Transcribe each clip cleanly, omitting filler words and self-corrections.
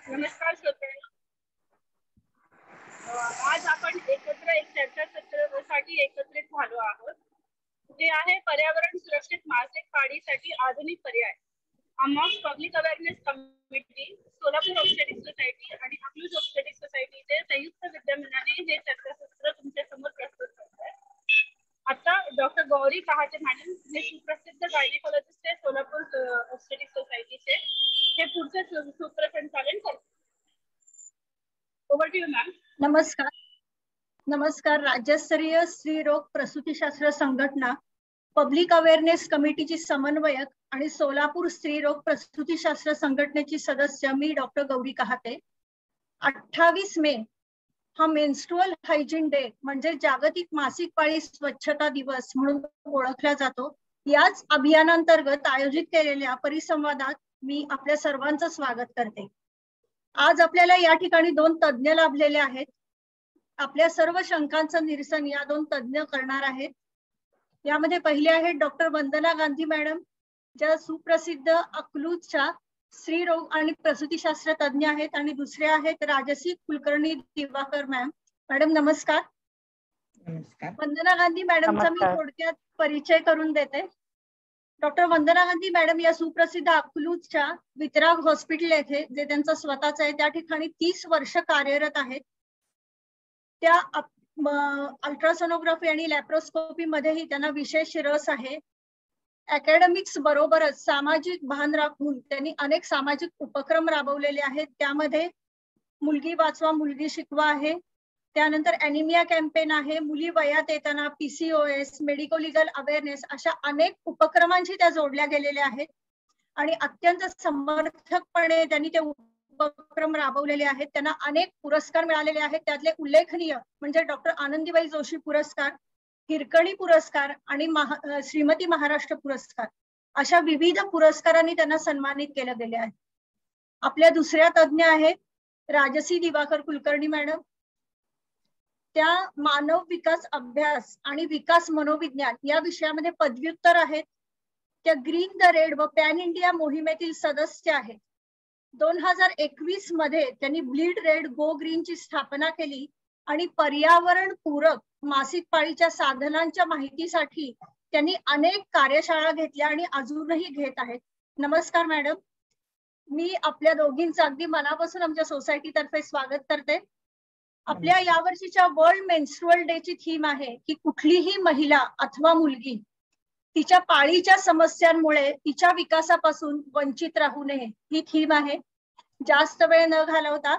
नमस्कार श्रोत्यांनो. आज आपण एकत्र एक चर्चासत्रासाठी एकत्रित झालो आहोत. जे आहे पर्यावरण सुरक्षित मासिक पाळीसाठी आधुनिक पर्याय. अमॉक्स public awareness committee, Solapur obstetric society आणि अकलूज ऑब्स्टेटिक सोसायटीचे संयुक्त विद्यमानाने हे चर्चासत्र तुमच्या समोर प्रस्तुत करत आहे. आता डॉक्टर गौरी कहाते मॅडम, जे सुप्रसिद्ध गायनेकोलॉजिस्ट आहे सोलापूर ऑब्स्टेटिक सोसायटीचे, हे पुढचे सूत्रसंचालन करतात. Over to you ma'am. नमस्कार. राज्यस्तरीय स्त्रीरोग प्रसूतीशास्त्र संघटना पब्लिक अवेअरनेस कमिटीची समन्वयक आणि सोलापूर स्त्रीरोग प्रसूतीशास्त्र संघटनेची सदस्य मी डॉक्टर गौरी कहाते. 28 मे हा मेन्स्ट्रुअल हायजीन डे म्हणजे जागतिक मासिक पाळी स्वच्छता दिवस म्हणून ओळखला जातो. याच अभियानांतर्गत आयोजित केलेल्या परिसंवादात मी आपल्या सर्वांचं स्वागत करते. आज आपल्याला या ठिकाणी 2 तज्ज्ञ लाभलेले आहेत. आपल्या सर्व शंकांचं निरसन या 2 तज्ज्ञ करणार आहेत. यामध्ये पहिले आहेत डॉक्टर वंदना गांधी मॅडम, ज्या सुप्रसिद्ध अकलूजच्या स्त्रीरोग आणि प्रसूतीशास्त्र तज्ज्ञ आहेत, आणि दुसरे आहेत राजसी कुलकर्णी दिवाकर मॅम. मॅडम नमस्कार. नमस्कार. वंदना गांधी मॅडमचा मी थोडक्यात परिचय करून देते. डॉक्टर वंदना गांधी मॅडम या सुप्रसिद्ध अकलूजच्या वितराग हॉस्पिटल येथे, जे त्यांचं स्वतःच आहे, त्या ठिकाणी 30 वर्ष कार्यरत आहेत. त्या अल्ट्रासोनोग्राफी आणि लॅप्रोस्कोपी मध्येही त्यांना विशेष रस आहे. अकॅडमिक्स बरोबरच सामाजिक भान राखून त्यांनी अनेक सामाजिक उपक्रम राबवलेले आहेत. त्यामध्ये मुलगी वाचवा मुलगी शिकवा आहे, त्यानंतर ॲनिमिया कॅम्पेन आहे, मुली वयात येताना PCOS, मेडिको लिगल अवेअरनेस, अशा अनेक उपक्रमांशी त्या जोडल्या गेलेल्या आहेत आणि अत्यंत समर्थकपणे त्यांनी ते उपक्रम राबवलेले आहेत. त्यांना अनेक पुरस्कार मिळालेले आहेत. त्यातले उल्लेखनीय म्हणजे डॉक्टर आनंदीबाई जोशी पुरस्कार, हिरकणी पुरस्कार आणि श्रीमती महाराष्ट्र पुरस्कार, अशा विविध पुरस्कारांनी त्यांना सन्मानित केलं गेले आहे. आपल्या दुसऱ्या तज्ज्ञ आहेत राजसी दिवाकर कुलकर्णी मॅडम. त्या मानव विकास अभ्यास आणि विकास मनोविज्ञान या विषयामध्ये पदव्युत्तर आहेत. त्या ग्रीन द रेड व पॅन इंडिया मोहिमेतील सदस्य आहेत. 2021 मध्ये त्यांनी ब्लीड रेड गो ग्रीनची स्थापना केली आणि पर्यावरण पूरक मासिक पाळीच्या साधनांच्या माहितीसाठी त्यांनी अनेक कार्यशाळा घेतल्या आणि अजूनही घेत आहेत. नमस्कार मॅडम. मी आपल्या दोघींचं अगदी मनापासून आमच्या सोसायटीतर्फे स्वागत करते. आपल्या यावर्षीच्या वर्ल्ड मेन्स्ट्रुअल डे ची थीम आहे की कुठलीही महिला अथवा मुलगी तिच्या पाळीच्या समस्यांमुळे तिच्या विकासापासून वंचित राहू नये, ही थीम आहे. जास्त वेळ न घालवता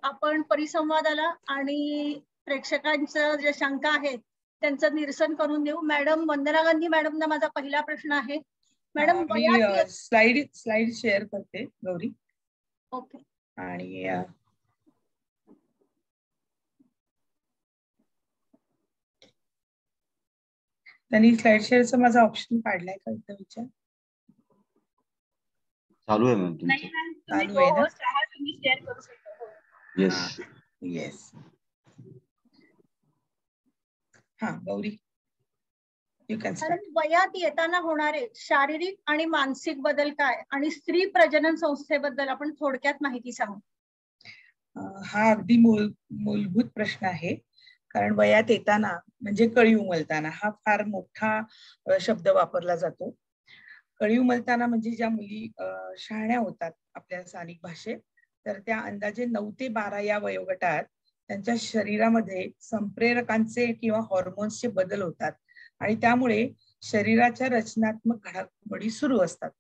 आपण परिसंवादाला आणि प्रेक्षकांचं जे शंका आहेत त्यांचं निरसन करून देऊ. मॅडम वंदना गांधी मॅडमना माझा पहिला प्रश्न आहे. मॅडम स्लाइड शेअर करते गौरी. ओके. आणि त्यांनी स्लाइड शेअरचा माझा ऑप्शन काढलाय का इथं विचार? चालू आहे मॅम. चालू आहे ना? तुम्ही शेअर करू शकता. Yes yes. हा गौरी, यू कॅन स्टार्ट. वयात येताना होणारे शारीरिक आणि मानसिक बदल काय आणि स्त्री प्रजनन संस्थेबद्दल आपण थोडक्यात माहिती सांगू. हा अगदी मूलभूत प्रश्न आहे. कारण वयात येताना म्हणजे कळी उमलताना हा फार मोठा शब्द वापरला जातो. कळी उमलताना म्हणजे ज्या मुली शहाण्या होतात आपल्या स्थानिक भाषेत, तर त्या अंदाजे 9 ते 12 या वयोगटात त्यांच्या शरीरामध्ये संप्रेरकांचे किंवा हॉर्मोन्सचे बदल होतात आणि त्यामुळे शरीराच्या रचनात्मक घडामोडी सुरू असतात.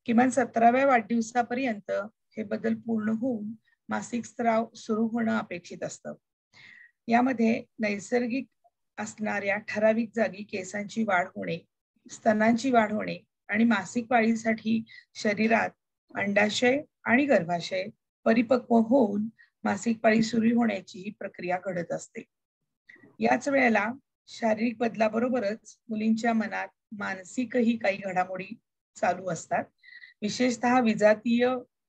किमान 17व्या वाढदिवसापर्यंत हे बदल पूर्ण होऊन मासिक स्त्राव सुरू होणं अपेक्षित असतं. यामध्ये नैसर्गिक असणाऱ्या ठराविक जागी केसांची वाढ होणे, स्तनांची वाढ होणे आणि मासिक पाळीसाठी शरीरात अंडाशय आणि गर्भाशय परिपक्व होऊन मासिक पाळी सुरू होण्याची ही प्रक्रिया घडत असते. याच वेळेला शारीरिक बदलाबरोबरच मुलींच्या मनात मानसिकही काही घडामोडी चालू असतात. विशेषतः विजातीय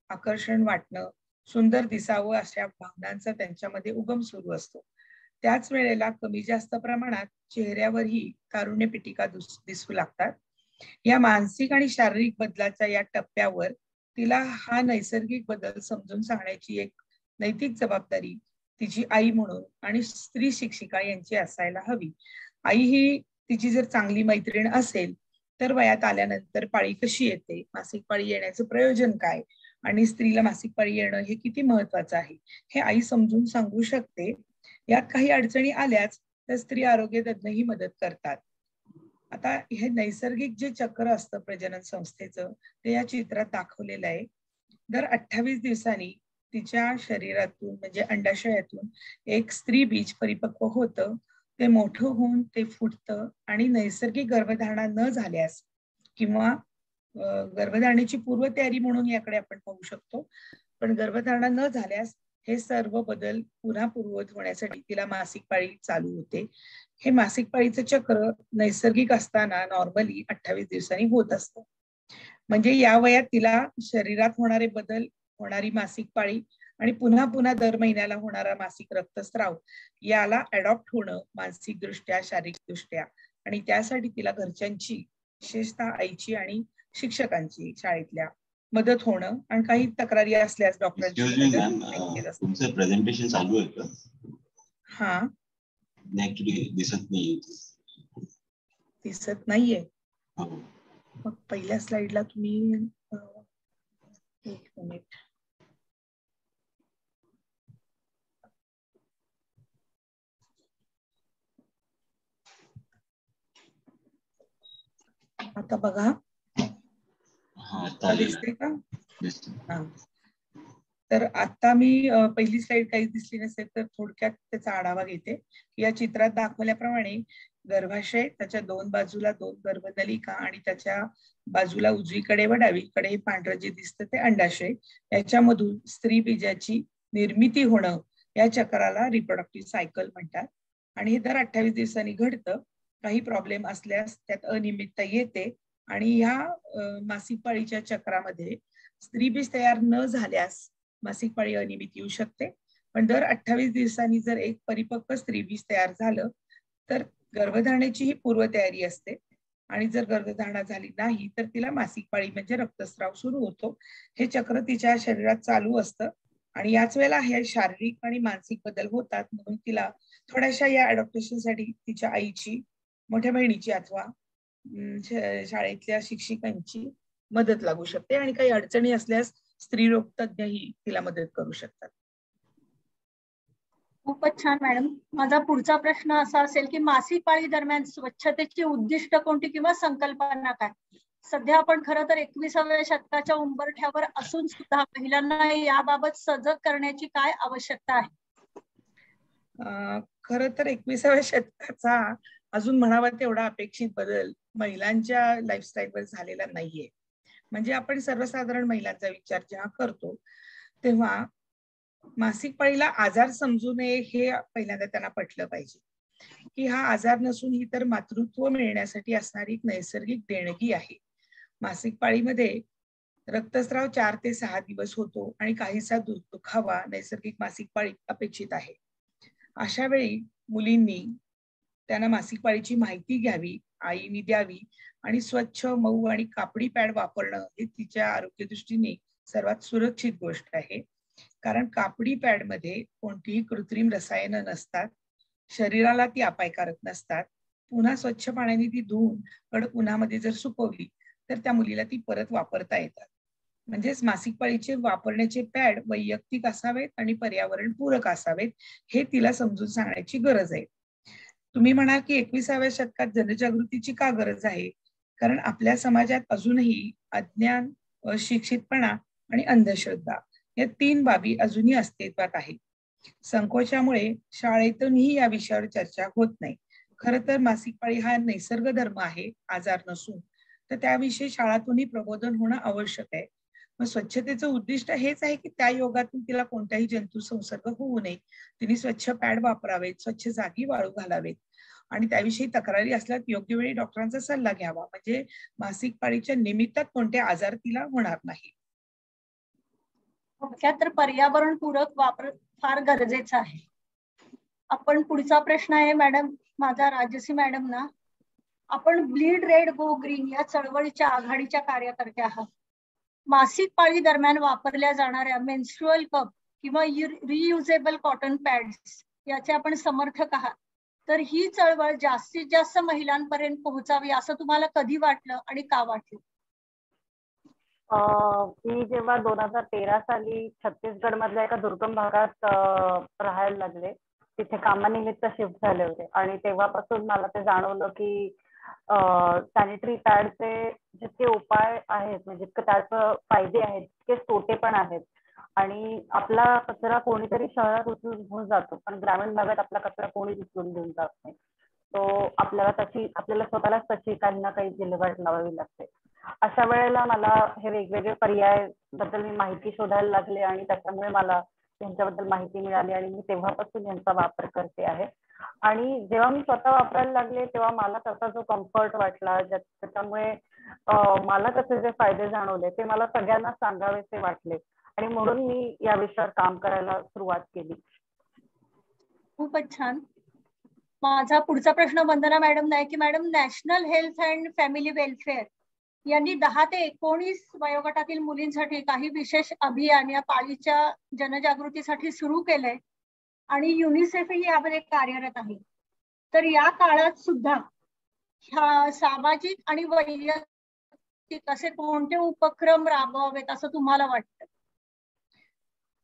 आकर्षण वाटणं, सुंदर दिसावं अशा भावनांचा त्यांच्यामध्ये उगम सुरू असतो. त्याच वेळेला कमी जास्त प्रमाणात चेहऱ्यावरही तारुण्य पिटिका दिसू लागतात. या मानसिक आणि शारीरिक बदलाच्या या टप्प्यावर तिला हा नैसर्गिक बदल समजून सांगण्याची एक नैतिक जबाबदारी तिची आई म्हणून आणि स्त्री शिक्षिका यांची असायला हवी. आई ही तिची जर चांगली मैत्रीण असेल तर वयात आल्यानंतर पाळी कशी येते, मासिक पाळी येण्याचं प्रयोजन काय आणि स्त्रीला मासिक पाळी येणं हे किती महत्वाचं आहे हे आई समजून सांगू शकते. यात काही अडचणी आल्याच तर स्त्री आरोग्य तज्ञही मदत करतात. आता हे नैसर्गिक जे चक्र असतं प्रजनन संस्थेचं ते या चित्रात दाखवलेलं आहे. दर 28 दिवसांनी तिच्या शरीरातून म्हणजे अंडाशयातून एक स्त्री बीज परिपक्व होतं. ते मोठं होऊन ते फुटतं आणि नैसर्गिक गर्भधारणा न झाल्यास किंवा गर्भधारणेची पूर्वतयारी म्हणून याकडे आपण पाहू शकतो, पण गर्भधारणा न झाल्यास हे सर्व बदल पुन्हा पूर्ववत होण्यासाठी तिला मासिक पाळी चालू होते. हे मासिक पाळीचं चक्र नैसर्गिक असताना नॉर्मली 28 दिवसांनी होत असतं. म्हणजे या वयात तिला शरीरात होणारे बदल, होणारी मासिक पाळी आणि पुन्हा पुन्हा दर महिन्याला होणारा मासिक रक्तस्राव याला अडॉप्ट होणं मानसिक दृष्ट्या, शारीरिक दृष्ट्या आणि त्यासाठी तिला घरच्यांची, विशेषतः आईची आणि शिक्षकांची शाळेतल्या मदत होणं आणि काही तक्रारी असल्यास डॉक्टरांची मदत. तुमचं प्रेझेंटेशन चालू आहे का? हा, ऍक्च्युली दिसत नाहीये. दिसत नाहीये. मग पहिल्या स्लाइडला तुम्ही एक मिनिट. आता बघा, दिसते का? हा, तर आता मी पहिली स्लाइड काही दिसली नसेल तर थोडक्यात त्याचा आढावा घेते. या चित्रात दाखवल्याप्रमाणे गर्भाशय, त्याच्या दोन बाजूला 2 गर्भनलिका आणि त्याच्या बाजूला उजवीकडे व डावीकडे हे पांढरं जे दिसतं ते अंडाशय, याच्यामधून स्त्री बीजाची निर्मिती होणं या चक्राला रिप्रोडक्टिव्ह सायकल म्हणतात. आणि हे दर 28 दिवसांनी घडतं. काही प्रॉब्लेम असल्यास त्यात अनियमितता येते आणि ह्या मासिक पाळीच्या चक्रामध्ये स्त्री बीज तयार न झाल्यास मासिक पाळी अनियमित येऊ शकते. पण दर 28 दिवसांनी जर एक परिपक्व स्त्री बीज तयार झालं तर गर्भधारणेची ही पूर्वतयारी असते आणि जर गर्भधारणा झाली नाही तर तिला मासिक पाळी म्हणजे रक्तस्राव सुरू होतो. हे चक्र तिच्या शरीरात चालू असतं आणि याच वेळेला हे शारीरिक आणि मानसिक बदल होतात. म्हणून तिला थोड्याशा या अडॉप्टेशनसाठी तिच्या आईची, मोठ्या बहिणीची अथवा शाळेतल्या शिक्षिकांची मदत लागू शकते आणि काही अडचणी असल्यास स्त्रीरोग तज्ञही तिला मदत करू शकतात. खूपच छान मॅडम. माझा पुढचा प्रश्न असा असेल की मासिक पाळी दरम्यान स्वच्छतेची उद्दिष्ट कोणती किंवा संकल्पना काय? सध्या आपण खरं तर 21व्या शतकाच्या उंबरठ्यावर असून सुद्धा महिलांना याबाबत सजग करण्याची काय आवश्यकता आहे? खरं तर 21व्या शतकाचा अजून म्हणावा तेवढा अपेक्षित बदल महिलांच्या लाईफस्टाईलवर झालेला नाहीये. म्हणजे आपण सर्वसाधारण महिलांचा विचार जेव्हा करतो तेव्हा मासिक पाळीला आजार समजू नये हे पहिल्यांदा त्यांना पटलं पाहिजे की हा आजार नसून ही तर मातृत्व मिळण्यासाठी असणारी एक नैसर्गिक देणगी आहे. मासिक पाळीमध्ये रक्तस्राव 4 ते 6 दिवस होतो आणि काहीसा दुखावा नैसर्गिक मासिक पाळी अपेक्षित आहे. अशा वेळी मुलींनी त्यांना मासिक पाळीची माहिती घ्यावी, आईनी द्यावी आणि स्वच्छ, मऊ आणि कापडी पॅड वापरणं हे तिच्या आरोग्य दृष्टीने सर्वात सुरक्षित गोष्ट आहे. कारण कापडी पॅड मध्ये कोणतीही कृत्रिम रसायनं नसतात, शरीराला ती अपायकारक नसतात. पुन्हा स्वच्छ पाण्याने ती धुवून कडक उन्हामध्ये जर सुकवली तर त्या मुलीला ती परत वापरता येतात. म्हणजेच मासिक पाळीचे वापरण्याचे पॅड वैयक्तिक असावेत आणि पर्यावरण पूरक असावेत हे तिला समजून सांगण्याची गरज आहे. तुम्ही म्हणाल की 21व्या शतकात जनजागृतीची का गरज आहे? कारण आपल्या समाजात अजूनही अज्ञान, अशिक्षितपणा आणि अंधश्रद्धा या 3 बाबी अजूनही अस्तित्वात आहेत. संकोचामुळे शाळेतूनही या विषयावर चर्चा होत नाही. खरं तर मासिक पाळी हा नैसर्ग धर्म आहे, आजार नसून. तर त्याविषयी शाळातूनही प्रबोधन होणं आवश्यक आहे. मग स्वच्छतेचं उद्दिष्ट हेच आहे की त्या योगातून तिला कोणत्याही जंतू संसर्ग होऊ नये, तिने स्वच्छ पॅड वापरावेत, स्वच्छ जागी वाळू घालावेत आणि त्याविषयी तक्रारी असल्यास योग्य वेळी डॉक्टरांचा सल्ला घ्यावा. म्हणजे मासिक पाळीच्या निमित्तात कोणते आजार तिला होणार नाही. तर पर्यावरण पूरक वापर फार गरजेचं आहे. आपण पुढचा प्रश्न आहे मॅडम, माझा राजसी मॅडम ना. आपण ब्लीड रेड गो ग्रीन या चळवळीच्या आघाडीच्या कार्यकर्त्या आहात. मासिक पाळी दरम्यान वापरल्या जाणाऱ्या मेन्स्ट्रुअल कप किंवा रियुजेबल कॉटन पॅड्स याचे आपण समर्थक आहात. तर ही चळवळ जास्तीत जास्त महिलांपर्यंत पोहोचावी असं तुम्हाला कधी वाटलं आणि का वाटलं? मी जेव्हा 2013 साली छत्तीसगड मधल्या एका दुर्गम भागात राहायला लागले, तिथे कामानिमित्त शिफ्ट झाले होते आणि तेव्हापासून मला ते जाणवलं की सॅनिटरी पॅडचे जितके उपाय आहेत म्हणजे जितके त्याचे फायदे आहेत तितके तोटे पण आहेत. आणि आपला कचरा कोणीतरी शहरात उचलून घेऊन जातो पण ग्रामीण भागात आपला कचरा कोणीच उचलून घेऊन जात नाही. तो आपल्याला स्वतःलाच त्याची काही ना काही विल्हेवाट लावावी लागते. अशा वेळेला मला हे वेगवेगळे पर्याय बद्दल मी माहिती शोधायला लागले आणि त्याच्यामुळे मला त्यांच्याबद्दल माहिती मिळाली आणि मी तेव्हापासून यांचा वापर करते आहे. आणि जेव्हा मी स्वतः वापरायला लागले तेव्हा मला त्याचा जो कम्फर्ट वाटला त्याच्यामुळे मला त्याचे जे फायदे जाणवले ते मला सगळ्यांना सांगावेसे वाटले आणि म्हणून मी या विषयावर काम करायला सुरुवात केली. खूपच छान. माझा पुढचा प्रश्न वंदना मॅडम आहे की madam, national health and family welfare यांनी 10 ते 19 वयोगटातील मुलींसाठी काही विशेष अभियान या पाळीच्या जनजागृतीसाठी सुरू केलंय आणि युनिसेफही यामध्ये कार्यरत आहे. तर या काळात सुद्धा सामाजिक आणि वैयक्तिक असे कोणते उपक्रम राबवावेत असं तुम्हाला वाटतं?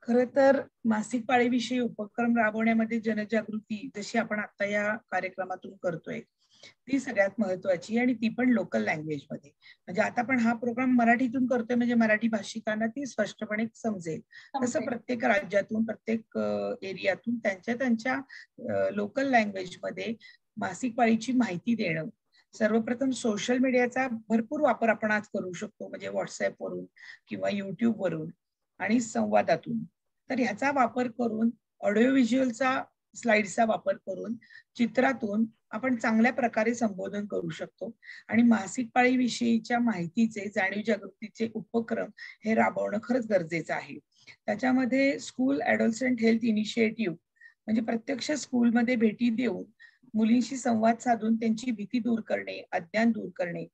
खरं तर मासिक पाळीविषयी उपक्रम राबवण्यामध्ये जनजागृती जशी आपण आता या कार्यक्रमातून करतोय ती सगळ्यात महत्वाची आणि ती पण लोकल लँग्वेज मध्ये. म्हणजे आता आपण हा प्रोग्राम मराठीतून करतोय म्हणजे मराठी भाषिकांना ती स्पष्टपणे समजेल. तसं प्रत्येक राज्यातून प्रत्येक एरियातून त्यांच्या लोकल लँग्वेज मध्ये मासिक पाळीची माहिती देणं. सर्वप्रथम सोशल मीडियाचा भरपूर वापर आपण आज करू शकतो म्हणजे व्हॉट्सअप वरून किंवा युट्यूब वरून आणि संवादातून. तर ह्याचा वापर करून ऑडिओ व्हिज्युअलचा स्लाइडचा वापर करून चित्रातून आपण चांगल्या प्रकारे संबोधन करू शकतो आणि मासिक पाळीविषयीच्या माहितीचे जाणीव जागृतीचे उपक्रम हे राबवणं खरंच गरजेचं आहे. त्याच्यामध्ये स्कूल ॲडोलसंट हेल्थ इनिशिएटिव्ह म्हणजे प्रत्यक्ष स्कूलमध्ये भेटी देऊन मुलींशी संवाद साधून त्यांची भीती दूर करणे, अज्ञान दूर करणे.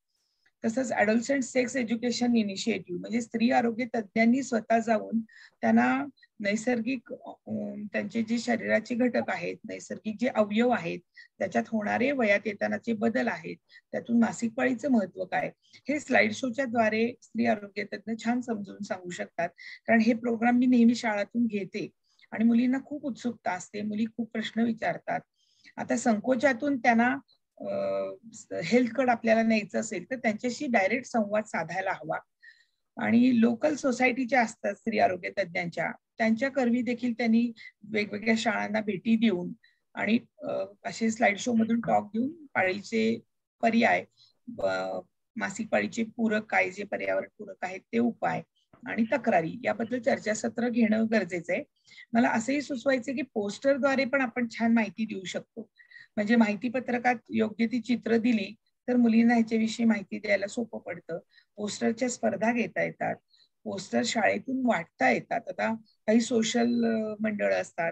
तसंच ॲडोलसंट सेक्स एज्युकेशन इनिशिएटिव्ह म्हणजे स्त्री आरोग्य तज्ज्ञांनी स्वतः जाऊन त्यांना नैसर्गिक त्यांचे जे शरीराचे घटक आहेत, नैसर्गिक जे अवयव आहेत, त्याच्यात होणारे वयात येतानाचे बदल आहेत, त्यातून मासिक पाळीचं महत्व काय हे स्लाइड शोच्या द्वारे स्त्री आरोग्य तज्ञ छान समजून सांगू शकतात. कारण हे प्रोग्राम मी नेहमी शाळातून घेते आणि मुलींना खूप उत्सुकता असते, मुली खूप प्रश्न विचारतात. आता संकोचातून त्यांना हेल्थकडे आपल्याला न्यायचं असेल तर त्यांच्याशी डायरेक्ट संवाद साधायला हवा. आणि लोकल सोसायटीच्या असतात स्त्री आरोग्य तज्ञांच्या, त्यांच्या करवी देखील त्यांनी वेगवेगळ्या शाळांना भेटी देऊन आणि असे स्लाइड शो मधून टॉक देऊन पाळीचे पर्याय, मासिक पाळीचे पूरक काय जे पर्यावरण पूरक आहेत ते उपाय आणि तक्रारी याबद्दल चर्चासत्र घेणं गरजेचं आहे. मला असंही सुचवायचं की पोस्टरद्वारे पण आपण छान माहिती देऊ शकतो. म्हणजे माहिती पत्रकात योग्य ती चित्र दिली तर मुलींना ह्याच्याविषयी माहिती द्यायला सोपं पडतं. पोस्टरच्या स्पर्धा घेता येतात, पोस्टर शाळेतून वाटता येतात. आता काही सोशल मंडळ असतात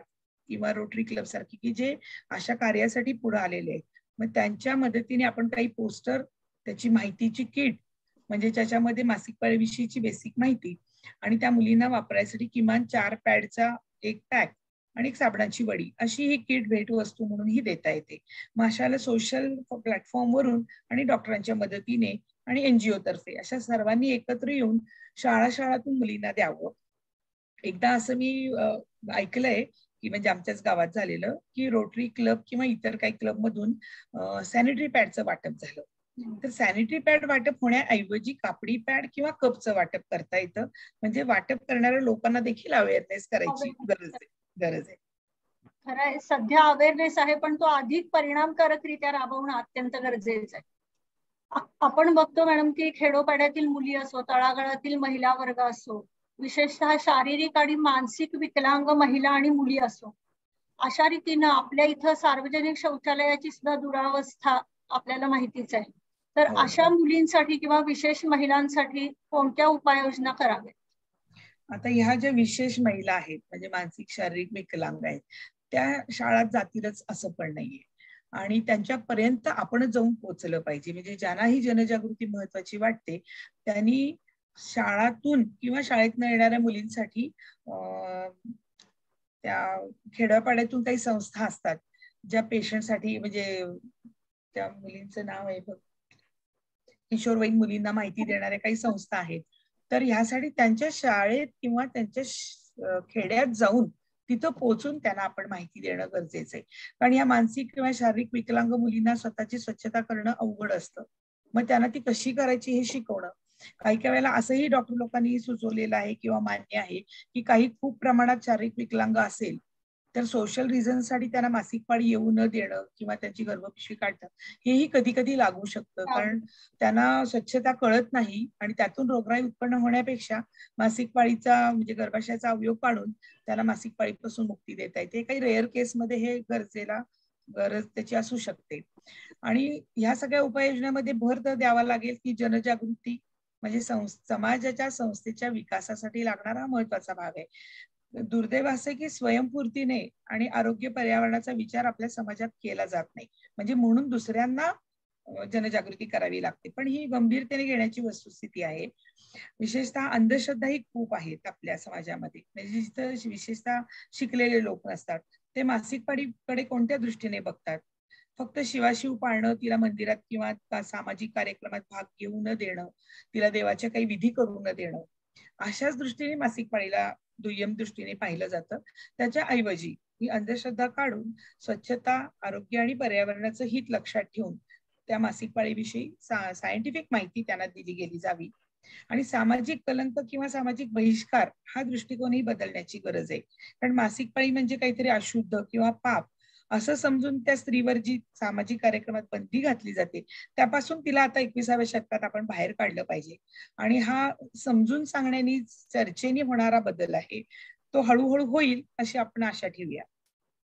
किंवा रोटरी क्लब सारखी की जे अशा कार्यासाठी पुढे आलेले आहेत, मग त्यांच्या मदतीने आपण काही पोस्टर, त्याची माहितीची किट म्हणजे ज्याच्यामध्ये मासिक पाळीविषयीची बेसिक माहिती आणि त्या मुलींना वापरायसाठी किमान 4 पॅडचा एक पॅक आणि एक साबणाची वडी अशी ही किट भेटवस्तू म्हणूनही देता येते. मग अशाला सोशल प्लॅटफॉर्मवरून आणि डॉक्टरांच्या मदतीने आणि NGO तर्फे अशा सर्वांनी एकत्र येऊन शाळातून मुलींना द्यावं. एकदा असं मी ऐकलंय की म्हणजे आमच्याच गावात झालेलं की रोटरी क्लब किंवा इतर काही क्लब मधून सॅनिटरी पॅडचं वाटप झालं. तर सॅनिटरी पॅड वाटप होण्याऐवजी कापडी पॅड किंवा कपचं वाटप करता येतं. म्हणजे वाटप करणाऱ्या लोकांना देखील अवेअरनेस करायची गरज आहे. खरं आहे, सध्या अवेअरनेस आहे पण तो अधिक परिणामकारकरित्या राबवणं अत्यंत गरजेचं आहे. आपण बघतो मॅडम की खेडोपाड्यातील मुली असो, तळागाळातील महिला वर्ग असो, विशेषतः शारीरिक आणि मानसिक विकलांग महिला आणि मुली असो, अशा रीतीनं आपल्या इथं सार्वजनिक शौचालयाची सुद्धा दुरावस्था आपल्याला माहितीच आहे. तर अशा मुलींसाठी किंवा विशेष महिलांसाठी कोणत्या उपाययोजना कराव्यात? आता ह्या ज्या विशेष महिला आहेत म्हणजे मानसिक शारीरिक विकलांग आहेत त्या शाळात जातीलच असं पण नाहीये आणि त्यांच्यापर्यंत आपण जाऊन पोहोचलं पाहिजे. म्हणजे ज्यांना ही जनजागृती महत्वाची वाटते त्यांनी शाळातून किंवा शाळेतनं येणाऱ्या मुलींसाठी त्या खेड्यापाड्यातून काही संस्था असतात ज्या पेशंटसाठी, म्हणजे त्या मुलींचं नाव आहे बघ, किशोरवयीन मुलींना माहिती देणाऱ्या काही संस्था आहेत. तर ह्यासाठी त्यांच्या शाळेत किंवा त्यांच्या खेड्यात जाऊन तिथं पोहोचून त्यांना आपण माहिती देणं गरजेचं आहे. कारण या मानसिक किंवा शारीरिक विकलांग मुलींना स्वतःची स्वच्छता करणं अवघड असतं. मग त्यांना ती कशी करायची हे शिकवणं. काही काही वेळेला असंही डॉक्टर लोकांनी सुचवलेलं आहे किंवा मान्य आहे की काही खूप प्रमाणात शारीरिक विकलांग असेल तर सोशल रिझनसाठी त्यांना मासिक पाळी येऊ न देणं किंवा त्यांची गर्भपिशवी काढणं हेही कधी कधी लागू शकतं. कारण त्यांना स्वच्छता कळत नाही आणि त्यातून रोगराई उत्पन्न होण्यापेक्षा मासिक पाळीचा म्हणजे गर्भाशयाचा अवयव काढून त्यांना मासिक पाळीपासून मुक्ती देता येते. काही रेअर केसमध्ये हे गरज त्याची असू शकते. आणि ह्या सगळ्या उपाययोजनेमध्ये भर तर द्यावा लागेल की जनजागृती म्हणजे समाजाच्या संस्थेच्या विकासासाठी लागणारा हा महत्वाचा भाग आहे. दुर्दैव असं आहे की स्वयंपूर्तीने आणि आरोग्य पर्यावरणाचा विचार आपल्या समाजात केला जात नाही. म्हणजे म्हणून दुसऱ्यांना जनजागृती करावी लागते, पण ही गंभीरतेने घेण्याची वस्तुस्थिती आहे. विशेषतः अंधश्रद्धा ही खूप आहेत आपल्या समाजामध्ये. म्हणजे जिथं विशेषतः शिकलेले लोक नसतात ते मासिक पाळीकडे कोणत्या दृष्टीने बघतात. फक्त शिवाशिव पाळणं, तिला मंदिरात किंवा सामाजिक कार्यक्रमात भाग घेऊ न देणं, तिला देवाच्या काही विधी करू न देणं, अशाच दृष्टीने मासिक पाळीला दुय्यम दृष्टीने पाहिलं जातं. त्याच्या ऐवजी ही अंधश्रद्धा काढून स्वच्छता, आरोग्य आणि पर्यावरणाचं हित लक्षात ठेवून त्या मासिक पाळीविषयी सायंटिफिक माहिती त्यांना दिली गेली जावी. आणि सामाजिक कलंक किंवा सामाजिक बहिष्कार हा दृष्टिकोनही बदलण्याची गरज आहे. कारण मासिक पाळी म्हणजे काहीतरी अशुद्ध किंवा पाप असं समजून त्या स्त्रीवर जी सामाजिक कार्यक्रमात बंदी घातली जाते त्यापासून तिला आता 21व्या शतकात आपण बाहेर काढलं पाहिजे. आणि हा समजून सांगण्यानी चर्चेने होणारा बदल आहे तो हळूहळू होईल अशी आपण आशा ठेवूया.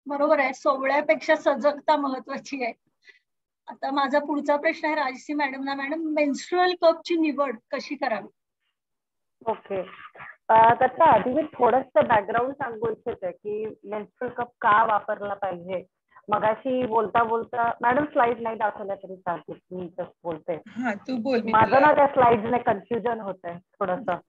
बरोबर आहे. सोहळ्यापेक्षा सजगता महत्वाची आहे. आता माझा पुढचा प्रश्न आहे राजश्री मॅडमना. मॅडम, मेन्स्ट्रुअल कपची निवड कशी करावी? ओके, त्याच्या आधी मी थोडंसं बॅकग्राऊंड सांगू इच्छिते की मेन्स्ट्रुअल कप का वापरला पाहिजे. मगाशी बोलता बोलता मॅडम स्लाइड नाही दाखवल्या तरी चालतील, मी जस्ट बोलते. तू बोल. माझं ना त्या स्लाइड्सने कन्फ्युजन होत आहे थोडंसं.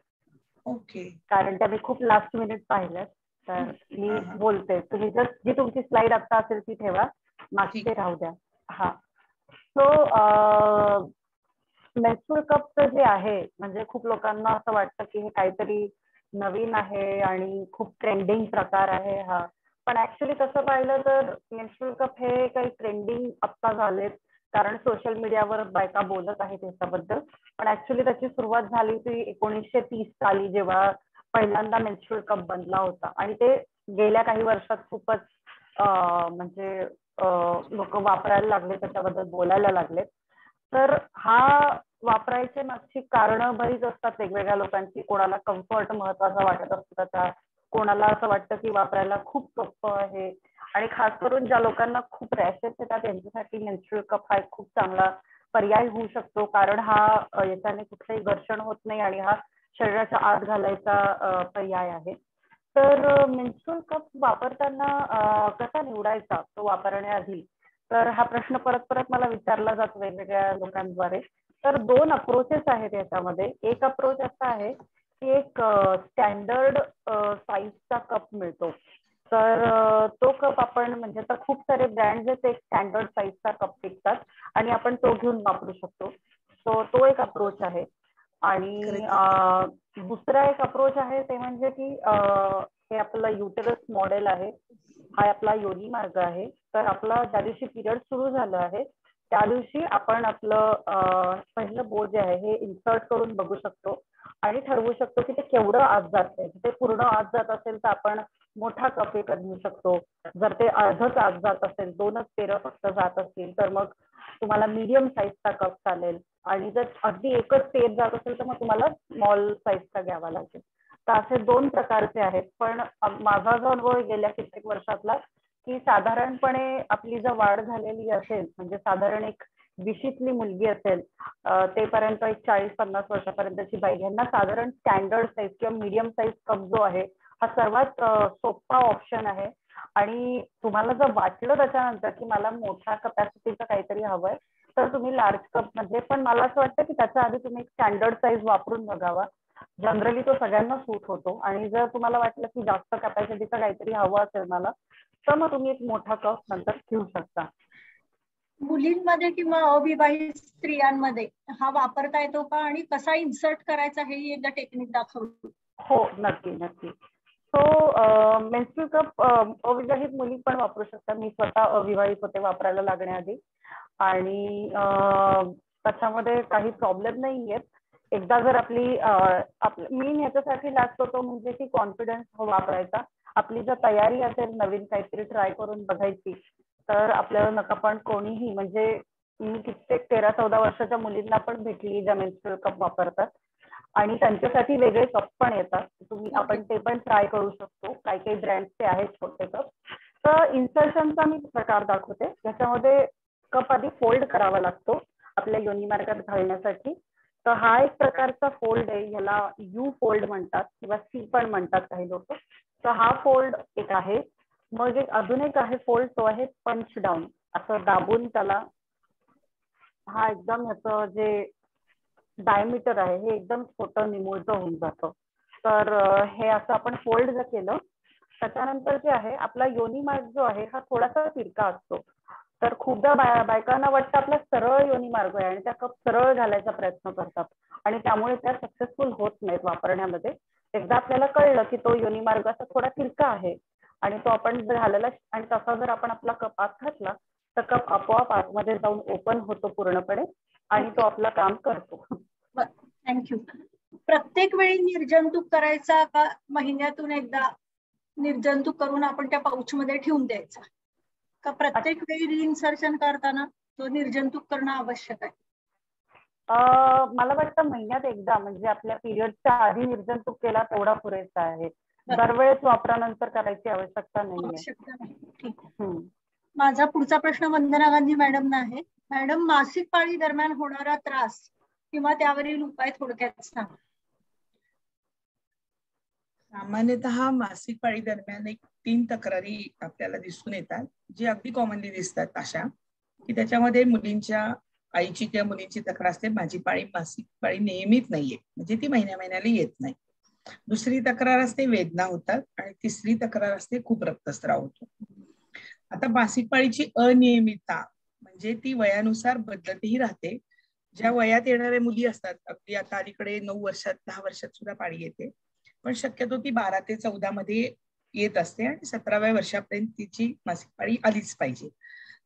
ओके. कारण त्या मी खूप लास्ट मिनिट पाहिल्यात, तर मी बोलते. तुम्ही जस्ट जी तुमची स्लाइड आता असेल ती ठेवा, मागचे राहू द्या. हा, सो मेन्स्ट्रुअल कपचं जे आहे म्हणजे खूप लोकांना असं वाटतं की हे काहीतरी नवीन आहे आणि खूप ट्रेंडिंग प्रकार आहे हा. पण ऍक्च्युली तसं पाहिलं तर मेन्स्ट्रुअल कप हे काही ट्रेंडिंग आत्ता झालेत कारण सोशल मीडियावर बायका बोलत आहेत त्याच्याबद्दल. पण ऍक्च्युली त्याची सुरुवात झाली ती 1930 साली जेव्हा पहिल्यांदा मेन्स्ट्रुअल कप बनला होता. आणि ते गेल्या काही वर्षात खूपच म्हणजे लोक वापरायला लागले, त्याच्याबद्दल बोलायला लागले. तर हा वापरायचे मागची कारणं बरीच असतात वेगवेगळ्या लोकांची. कोणाला कम्फर्ट महत्वाचा वाटत असतो त्याचा, कोणाला असं वाटतं की वापरायला खूप सोपं आहे. आणि खास करून ज्या लोकांना खूप रॅशेस येतात त्यांच्यासाठी मेन्स्ट्रुअल कप हा एक खूप चांगला पर्याय होऊ शकतो. कारण हा याच्याने कुठलंही घर्षण होत नाही आणि हा शरीराच्या आत घालायचा पर्याय आहे. तर मेन्स्ट्रुअल कप वापरताना कसा निवडायचा तो वापरण्याआधी, तर हा प्रश्न परत परत मला विचारला जातो वेगवेगळ्या लोकांद्वारे. तर 2 अप्रोचेस आहेत याच्यामध्ये. एक अप्रोच असा आहे की एक स्टँडर्ड साईजचा कप मिळतो. तर तो कप आपण म्हणजे आता खूप सारे ब्रँड्स आहेत एक स्टँडर्ड साईजचा कप विकतात आणि आपण तो घेऊन वापरू शकतो. सो तो एक अप्रोच आहे. आणि दुसरा एक अप्रोच आहे ते म्हणजे की हे आपलं युटेरस मॉडेल आहे, हा आपला योनी मार्ग आहे. तर आपला ज्या दिवशी पिरियड सुरू झालं आहे त्या दिवशी आपण आपलं पहिलं बोट जे आहे हे इन्सर्ट करून बघू शकतो आणि ठरवू शकतो की ते केवढं आत जातंय. ते पूर्ण आत जात असेल तर आपण मोठा कप एक घेऊ शकतो. जर ते अर्धच आत जात असेल, 2च पेरं फक्त जात असतील तर मग तुम्हाला मीडियम साईजचा कप चालेल. आणि जर अगदी एकच पेर जात असेल तर मग तुम्हाला स्मॉल साईजचा घ्यावा लागेल. तर असे 2 प्रकारचे आहेत. पण माझा जो अनुभव गेल्या कित्येक वर्षातला की साधारणपणे आपली जर वाढ झालेली असेल म्हणजे साधारण एक 20ली मुलगी असेल तेपर्यंत एक 40-50 वर्षापर्यंतची बाई, यांना साधारण स्टँडर्ड साईज किंवा मीडियम साईज कप जो आहे हा सर्वात सोपा ऑप्शन आहे. आणि तुम्हाला जर वाटलं त्याच्यानंतर की मला मोठ्या कपॅसिटीचं काहीतरी हवंय तर तुम्ही लार्ज कप मध्ये, पण मला असं वाटतं की त्याच्या आधी तुम्ही स्टँडर्ड साईज वापरून बघावा. जनरली तो सगळ्यांना सूट होतो. आणि जर तुम्हाला वाटलं की जास्त कॅपॅसिटीचं काहीतरी हवं असेल मला, तर मग तुम्ही एक मोठा कप नंतर घेऊ शकता. मुलींमध्ये किंवा अविवाहित स्त्रियांमध्ये हा वापरता येतो का आणि कसा इन्सर्ट करायचा हे एकदा टेक्निक दाखवतो? हो, नक्की नक्की. सो मेन्स्ट्रुअल कप अविवाहित मुली पण वापरू शकतात. मी स्वतः अविवाहित होते वापरायला लागण्याआधी, आणि त्याच्यामध्ये काही प्रॉब्लेम नाहीये. एकदा जर आपली मेन ह्याच्यासाठी लागतो तो म्हणजे की कॉन्फिडन्स वापरायचा. आपली जर तयारी असेल नवीन काहीतरी ट्राय करून बघायची, तर आपल्याला नका पण कोणीही, म्हणजे मी कित्येक 13-14 वर्षाच्या मुलींना पण भेटली ज्या मेन्स्ट्रुअल कप वापरतात, आणि त्यांच्यासाठी वेगळे कप पण येतात. तुम्ही आपण ते पण ट्राय करू शकतो. काही काही ब्रँडचे आहेत छोटे कप. तर इन्सर्शनचा मी प्रकार दाखवते. याच्यामध्ये कप आधी फोल्ड करावा लागतो आपल्या योनी मार्गात घालण्यासाठी. तर हा एक प्रकारचा फोल्ड आहे, ह्याला यू फोल्ड म्हणतात किंवा सी पण म्हणतात काही लोक. तर हा फोल्ड एक आहे. मग एक अजून एक आहे फोल्ड, तो आहे पंच डाऊन. असं दाबून त्याला, हा एकदम ह्याचं जे डायमीटर आहे हे एकदम छोटं निमुळतं होऊन जातं. तर हे असं आपण फोल्ड जर केलं, त्याच्यानंतर जे आहे आपला योनी मार्ग जो आहे हा थोडासा तिरका असतो. तर खूपदा बायकांना वाटतं आपला सरळ योनी मार्ग आहे आणि त्या कप सरळ घालायचा प्रयत्न करतात, आणि त्यामुळे त्या सक्सेसफुल होत नाहीत वापरण्यामध्ये. एकदा आपल्याला कळलं की तो योनी मार्ग असा थोडा तिरका आहे आणि तो आपण जर घालायला, आणि तसा जर आपण आपला कप आत घातला तर कप आपोआप आतमध्ये जाऊन ओपन होतो पूर्णपणे आणि तो आपलं काम करतो. थँक्यू. प्रत्येक वेळी निर्जंतुक करायचा का महिन्यातून एकदा निर्जंतुक करून आपण त्या पाऊच मध्ये ठेवून द्यायचा, का प्रत्येक वेळी रिइन्सर्शन करताना तो निर्जंतुक करणं आवश्यक आहे? मला वाटतं महिन्यात एकदा, म्हणजे आपल्या पिरियडच्या आधी निर्जंतुक केला तेवढा पुरेसा आहे. दरवेळेस वापरानंतर करायची आवश्यकता नाहीये. माझा पुढचा प्रश्न वंदना गांधी मॅडमना आहे. मॅडम, मासिक पाळी दरम्यान होणारा त्रास किंवा त्यावरील उपाय थोडक्यात सांगा. सामान्यतः मासिक पाळी दरम्यान 3 तक्रारी आपल्याला दिसून येतात, जी अगदी कॉमनली दिसतात. अशा की त्याच्यामध्ये मुलींच्या आईची किंवा मुलींची तक्रार असते, माझी मासिक पाळी नियमित नाहीये, म्हणजे ती महिन्याला येत नाही. दुसरी तक्रार असते वेदना होतात, आणि तिसरी तक्रार असते खूप रक्तस्राव होतो. आता मासिक पाळीची अनियमितता म्हणजे ती वयानुसार बदलतही राहते. ज्या वयात येणाऱ्या मुली असतात, अगदी आता अलीकडे 9 वर्षात 10 वर्षात सुद्धा पाळी येते, पण शक्यतो ती 12 ते 14 मध्ये येत असते आणि 17व्या वर्षापर्यंत तिची मासिक पाळी आलीच पाहिजे.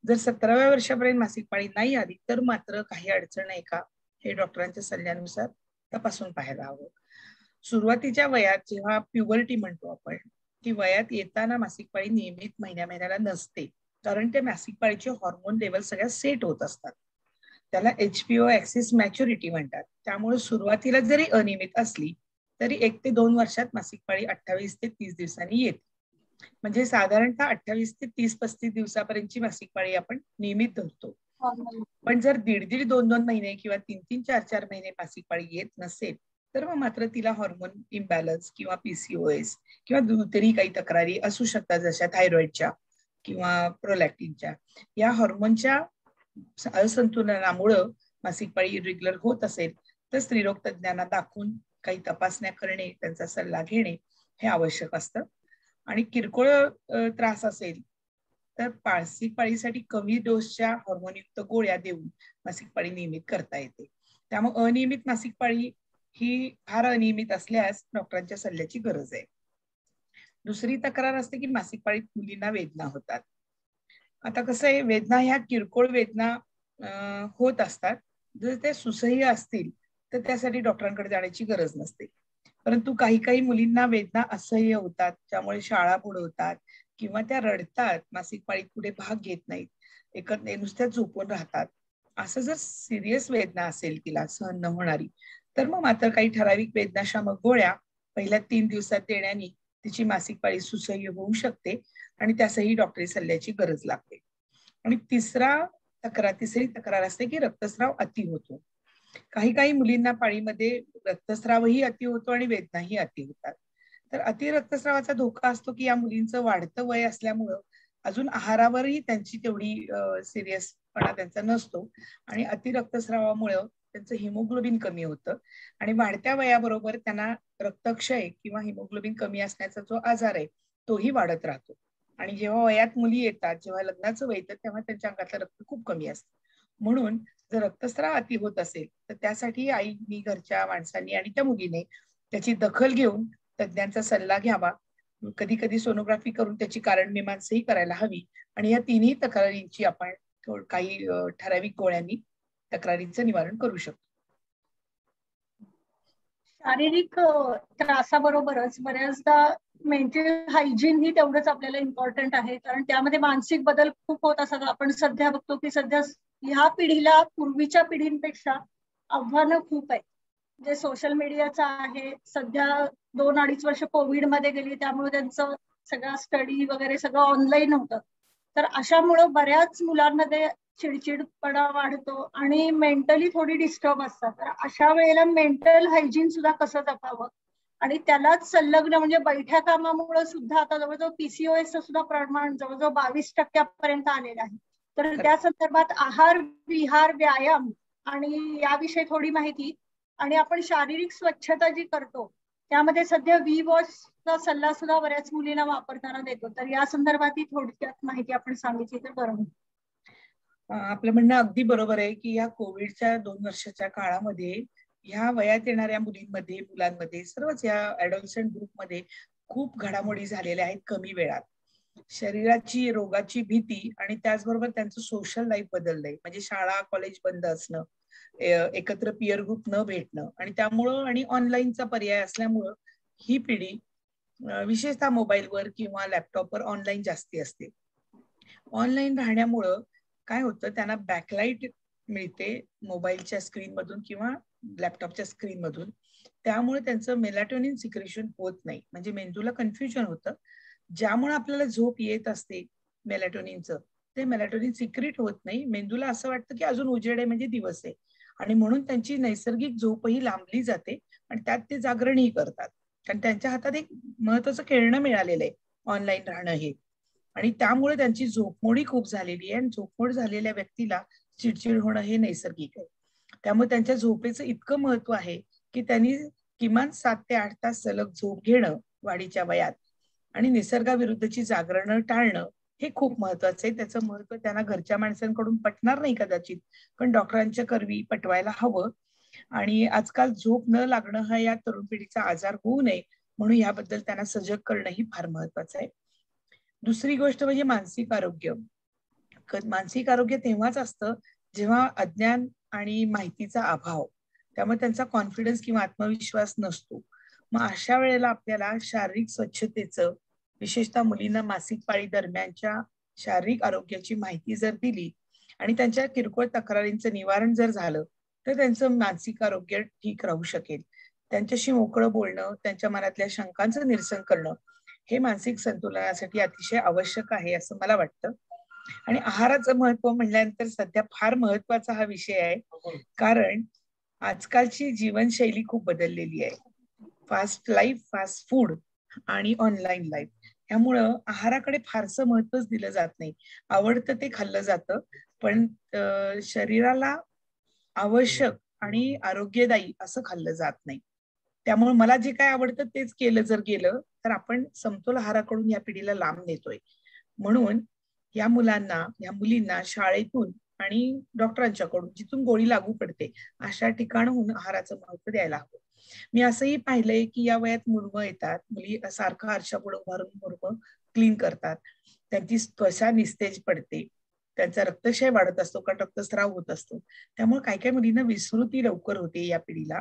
जर 17व्या वर्षापर्यंत मासिक पाळी नाही आली तर मात्र काही अडचण आहे का हे डॉक्टरांच्या सल्ल्यानुसार तपासून पाहायला हवं. सुरुवातीच्या वयात जेव्हा प्युबर्टी म्हणतो आपण, की वयात येताना मासिक पाळी नियमित महिन्याला नसते, कारण त्या मासिक पाळीचे हॉर्मोन लेवल सगळ्या सेट होत असतात. त्याला HPO ऍक्सिस मॅच्युरिटी म्हणतात. त्यामुळे सुरुवातीला जरी अनियमित असली तरी 1 ते 2 वर्षात मासिक पाळी 28 ते 30 दिवसांनी येते. म्हणजे साधारणतः 28 ते 30-35 दिवसापर्यंतची मासिक पाळी आपण नियमित धरतो. पण जर 1.5-1.5, 2-2 महिने किंवा 3-3, 4-4 महिने मासिक पाळी येत नसेल तर मग मात्र तिला हॉर्मोन इम्बॅलन्स किंवा PCOS किंवा दुसरी काही तक्रारी असू शकतात, जशा थायरॉइडच्या किंवा प्रोलॅक्टिनच्या. या हॉर्मोनच्या असंतुलनामुळं मासिक पाळी इरेग्युलर होत असेल तर स्त्रीरोग तज्ञांना दाखवून काही तपासण्या करणे, त्यांचा सल्ला घेणे हे आवश्यक असतं. आणि किरकोळ त्रास असेल तर मासिक पाळीसाठी कमी डोसच्या हॉर्मोनयुक्त गोळ्या देऊन मासिक पाळी नियमित करता येते. त्यामुळे अनियमित मासिक पाळी ही फार अनियमित असल्यास डॉक्टरांच्या सल्ल्याची गरज आहे. दुसरी तक्रार असते की मासिक पाळीत मुलींना वेदना होतात. आता कसं आहे, वेदना ह्या किरकोळ वेदना होत असतात. जर ते सुसह्य असतील तर त्यासाठी डॉक्टरांकडे जाण्याची गरज नसते. परंतु काही मुलींना वेदना असह्य होतात, त्यामुळे शाळा बुडवतात किंवा त्या रडतात, मासिक पाळीत पुढे भाग घेत नाहीत, नुसत्या झोपून राहतात. असं जर सिरियस वेदना असेल तिला सहन न होणारी, तर मग मात्र काही ठराविक वेदनाशामक गोळ्या पहिल्या 3 दिवसात देण्याने तिची मासिक पाळी सुसह्य होऊ शकते आणि त्यासही डॉक्टरी सल्ल्याची गरज लागते. आणि तिसरी तक्रार असते की रक्तस्राव अति होतो. काही मुलींना पाळीमध्ये रक्तस्रावही अति होतो आणि वेदनाही अति होतात. तर अति रक्तस्रावाचा धोका असतो की या मुलींचं वाढतं वय असल्यामुळं अजून आहारावरही त्यांची तेवढी सिरियसपणा त्यांचा नसतो आणि अति रक्तस्रावामुळं त्यांचं हिमोग्लोबिन कमी होतं आणि वाढत्या वयाबरोबर त्यांना रक्तक्षय किंवा हिमोग्लोबिन कमी असण्याचा जो आजार आहे तोही वाढत राहतो. आणि जेव्हा वयात मुली येतात, जेव्हा लग्नाचं वय येतं, तेव्हा त्यांच्या अंगातलं रक्त खूप कमी असतं. म्हणून जर रक्तस्राव अति होत असेल तर त्यासाठी आईनी, घरच्या माणसांनी आणि त्या मुलीने त्याची दखल घेऊन तज्ञांचा सल्ला घ्यावा. कधी कधी सोनोग्राफी करून त्याची कारण मीमांसाही करायला हवी आणि या तिन्ही तक्रारींची आपण काही ठराविक गोळ्यांनी तक्रारींचं निवारण करू शकतो. शारीरिक त्रासाबरोबरच बऱ्याचदा मेंटल हायजीन ही तेवढंच आपल्याला इम्पॉर्टंट आहे, कारण त्यामध्ये मानसिक बदल खूप होत असतात. आपण सध्या बघतो की सध्या ह्या पिढीला पूर्वीच्या पिढींपेक्षा आव्हानं खूप आहे. जे सोशल मीडियाचं आहे, सध्या 2-2.5 वर्ष कोविड मध्ये गेली, त्यामुळे त्यांचं सगळं स्टडी वगैरे सगळं ऑनलाईन होतं. तर अशामुळं बऱ्याच मुलांमध्ये चिडचिडपणा वाढतो आणि मेंटली थोडी डिस्टर्ब असतात. तर अशा वेळेला मेंटल हायजीन सुद्धा कसं जपावं आणि त्यालाच संलग्न म्हणजे बैठ्या कामामुळे सुद्धा आता जवळजवळ PCOS सुद्धा प्रमाण जवळजवळ 22% आलेलं आहे. तर त्या संदर्भात आहार विहार व्यायाम आणि याविषयी थोडी माहिती आणि आपण शारीरिक स्वच्छता जी करतो त्यामध्ये सध्या V-वॉशचा सल्ला सुद्धा बऱ्याच मुलींना वापरताना देतो. तर या संदर्भात थोडक्यात माहिती आपण सांगितली तर बरं होईल. आपलं म्हणणं अगदी बरोबर आहे की या कोविडच्या 2 वर्षाच्या काळामध्ये ह्या वयात येणाऱ्या मुलींमध्ये, मुलांमध्ये, सर्वच या ऍडॉलसंट ग्रुपमध्ये खूप घडामोडी झालेल्या आहेत कमी वेळात. शरीराची, रोगाची भीती आणि त्याचबरोबर त्यांचं सोशल लाईफ बदललंय. म्हणजे शाळा, कॉलेज बंद असणं, एकत्र पिअर ग्रुप न भेटणं आणि त्यामुळं आणि ऑनलाईनचा पर्याय असल्यामुळं ही पिढी विशेषतः मोबाईलवर किंवा लॅपटॉपवर ऑनलाईन जास्ती असते. ऑनलाईन राहण्यामुळं काय होतं, त्यांना बॅकलाईट मिळते मोबाईलच्या स्क्रीन मधून किंवा लॅपटॉपच्या स्क्रीन मधून. त्यामुळे त्यांचं मेलाटोनिन सिक्रेशन होत नाही, म्हणजे मेंदूला कन्फ्युजन होतं. ज्यामुळे आपल्याला झोप येत असते मेलाटोनिनचं, ते मेलाटोनिन सिक्रेट होत नाही. मेंदूला असं वाटतं की अजून उजेड आहे म्हणजे दिवस आहे आणि म्हणून त्यांची नैसर्गिक झोपही लांबली जाते आणि त्यात ते जागरणही करतात. कारण त्यांच्या हातात एक महत्वाचं खेळणं मिळालेलं आहे ऑनलाईन राहणं हे. आणि त्यामुळे त्यांची झोपमोडी खूप झालेली आहे आणि झोपमोड झालेल्या व्यक्तीला चिडचिड होणं हे नैसर्गिक आहे. त्यामुळे त्यांच्या झोपेचं इतकं महत्व आहे की त्यांनी किमान 7 ते 8 तास सलग झोप घेणं वाढीच्या वयात आणि निसर्गाविरुद्धची जागरणं टाळणं हे खूप महत्वाचं आहे. त्याचं महत्व त्यांना घरच्या माणसांकडून पटणार नाही कदाचित, पण डॉक्टरांच्या करवी पटवायला हवं. आणि आजकाल झोप न लागणं हा या तरुण पिढीचा आजार होऊ नये म्हणून याबद्दल त्यांना सजग करणंही फार महत्वाचं आहे. दुसरी गोष्ट म्हणजे मानसिक आरोग्य. मानसिक आरोग्य तेव्हाच असतं जेव्हा अज्ञान आणि माहितीचा अभाव, त्यामुळे त्यांचा कॉन्फिडन्स किंवा आत्मविश्वास नसतो. मग अशा वेळेला आपल्याला शारीरिक स्वच्छतेचं, विशेषतः मुलींना मासिक पाळी दरम्यानच्या शारीरिक आरोग्याची माहिती जर दिली आणि त्यांच्या किरकोळ तक्रारींचं निवारण जर झालं तर त्यांचं मानसिक आरोग्य ठीक राहू शकेल. त्यांच्याशी मोकळं बोलणं, त्यांच्या मनातल्या शंकांचं निरसन करणं हे मानसिक संतुलनासाठी अतिशय आवश्यक आहे असं मला वाटतं. आणि आहाराचं महत्व म्हटल्यानंतर सध्या फार महत्वाचा हा विषय आहे, कारण आजकालची जीवनशैली खूप बदललेली आहे. फास्ट लाईफ, फास्ट फूड आणि ऑनलाईन लाईफ, यामुळं आहाराकडे फारसं महत्वच दिलं जात नाही. आवडतं ते खाल्लं जातं, पण शरीराला आवश्यक आणि आरोग्यदायी असं खाल्लं जात नाही. त्यामुळे मला जे काय आवडतं तेच केलं जर गेलं तर आपण समतोल आहाराकडून या पिढीला लांब नेतोय. म्हणून या मुलांना, या मुलींना शाळेतून आणि डॉक्टरांच्याकडून जिथून गोळी लागू पडते अशा ठिकाणहून आहाराचं महत्व द्यायला हवं. मी असंही पाहिलंय की या वयात मुरमं येतात, मुली सारखं आरशापुढे उभारून मुरमं क्लीन करतात, त्यांची त्वचा निस्तेज पडते, त्यांचा रक्तक्षय वाढत असतो कारण रक्तस्राव होत असतो. त्यामुळे काही काही मुलींना विस्मृती लवकर होते या पिढीला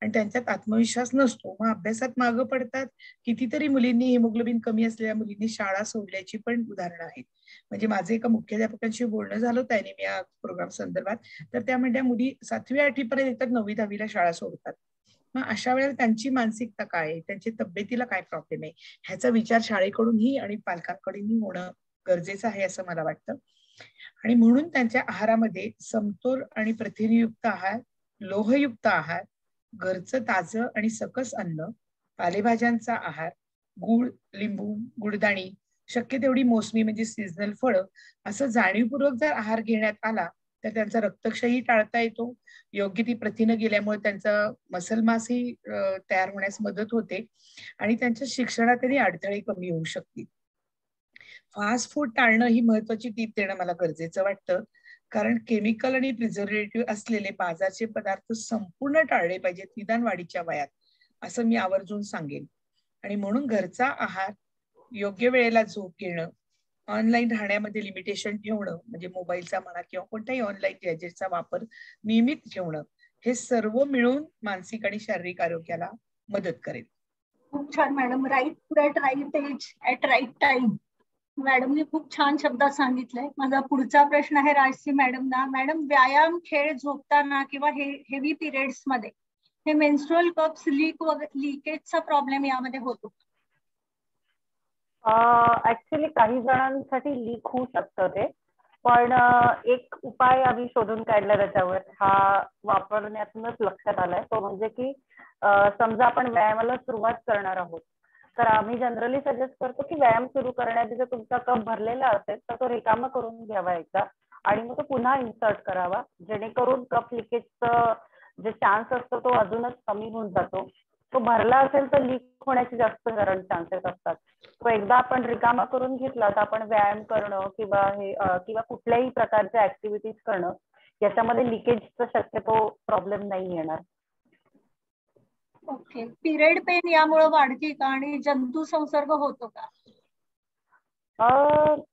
आणि त्यांच्यात आत्मविश्वास नसतो, मग अभ्यासात मागं पडतात. कितीतरी मुलींनी, हिमोग्लोबिन कमी असलेल्या मुलींनी शाळा सोडल्याची पण उदाहरणं आहेत. म्हणजे माझे एका मुख्याध्यापकांशी बोलणं झालं होतं या प्रोग्राम संदर्भात, तर त्या म्हणत्या मुली 7वी 8वी पर्यंत येतात, 9वी 10वीला शाळा सोडतात. मग अशा वेळेला त्यांची मानसिकता काय आहे, त्यांची तब्येतीला काय प्रॉब्लेम आहे, ह्याचा विचार शाळेकडूनही आणि पालकांकडूनही होणं गरजेचं आहे असं मला वाटतं. आणि म्हणून त्यांच्या आहारामध्ये समतोल आणि प्रथिनयुक्त आहार, लोहयुक्त आहार, घरचं ताजं आणि सकस अन्न, पालेभाज्यांचा आहार, गूळ, लिंबू, गुडदाणी, शक्य तेवढी मोसमी म्हणजे सीझनल फळं, असं जाणीवपूर्वक जर आहार घेण्यात आला तर त्यांचा रक्तक्षयही टाळता येतो. योग्य ती प्रथिनं गेल्यामुळे त्यांचा मसल मासही तयार होण्यास मदत होते आणि त्यांच्या शिक्षणातही अडथळे कमी होऊ शकतील. फास्ट फूड टाळणं ही महत्वाची टीप देणं मला गरजेचं वाटतं, कारण केमिकल आणि प्रिझर्वेटिव्ह असलेले बाजारचे पदार्थ संपूर्ण टाळले पाहिजेत निदान वाढीच्या वयात, असं मी आवर्जून सांगेन. आणि म्हणून घरचा आहार, योग्य वेळेला झोप घेणं, ऑनलाईन राहण्यामध्ये लिमिटेशन ठेवणं, म्हणजे मोबाईलचा म्हणा किंवा कोणत्याही ऑनलाईन गॅजेटचा वापर नियमित ठेवणं, हे सर्व मिळून मानसिक आणि शारीरिक आरोग्याला मदत करेल. खूप छान madam. Right food at right age at right time. मॅडमने खूप छान शब्दात सांगितलंय. माझा पुढचा प्रश्न आहे राजश्री मॅडमना. मॅडम, व्यायाम, खेळ, झोपताना किंवा हेवी पिरियड्स मध्ये हे मेन्स्ट्रुअल कप्स लिकेजचा प्रॉब्लेम यामध्ये होतो? ऍक्च्युली काही जणांसाठी लीक होऊ शकतं ते, पण एक उपाय आम्ही शोधून काढला त्याच्यावर, हा वापरण्यातूनच लक्षात आलाय. तो म्हणजे की समजा आपण व्यायामाला सुरुवात करणार आहोत, तर आम्ही जनरली सजेस्ट करतो की व्यायाम सुरू करण्याआधी जर तुमचा कप भरलेला असेल तर तो रिकामा करून घ्यावा एकदा आणि मग तो पुन्हा इन्सर्ट करावा, जेणेकरून कप लिकेजचं जे चान्स असतो तो अजूनच कमी होऊन जातो. तो भरला असेल तर लीक होण्याचे जास्त चान्सेस असतात. तो एकदा आपण रिकामा करून घेतला तर आपण व्यायाम करणं किंवा कुठल्याही प्रकारच्या ऍक्टिव्हिटीज करणं याच्यामध्ये लिकेजचा शक्यतो प्रॉब्लेम नाही येणार. ओके. पिरियड पेन यामुळे वाढते का आणि जंतू संसर्ग होतो का?